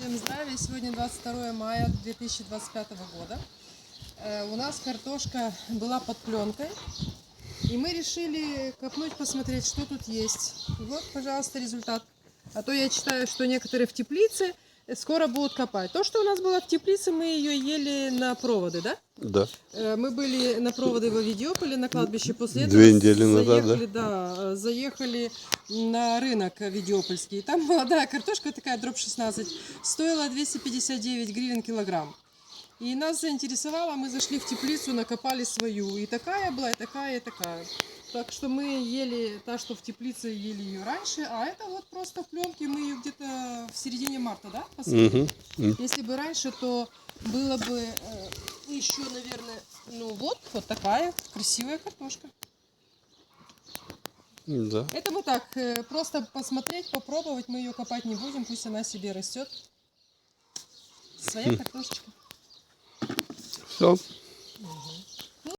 Всем здравия! Сегодня 22 мая 2025 года. У нас картошка была под пленкой. И мы решили копнуть, посмотреть, что тут есть. Вот, пожалуйста, результат. А то я читаю, что некоторые в теплице скоро будут копать. То, что у нас было в теплице, мы ее ели на проводы, да? Да. Мы были на проводы во Видеополе, на кладбище. После этого 2 недели назад, заехали, да, заехали на рынок видеопольский. Там молодая картошка, такая дроп 16, стоила 259 гривен килограмм. И нас заинтересовало, мы зашли в теплицу, накопали свою. И такая была, и такая, и такая. Так что мы ели та, что в теплице, ели ее раньше. А это вот просто в пленке, мы ее где-то в середине марта, да, посадили? Если бы раньше, то было бы еще, наверное, ну вот такая красивая картошка. Да. Это мы так, просто посмотреть, попробовать. Мы ее копать не будем, пусть она себе растет. Своя картошечка. Все.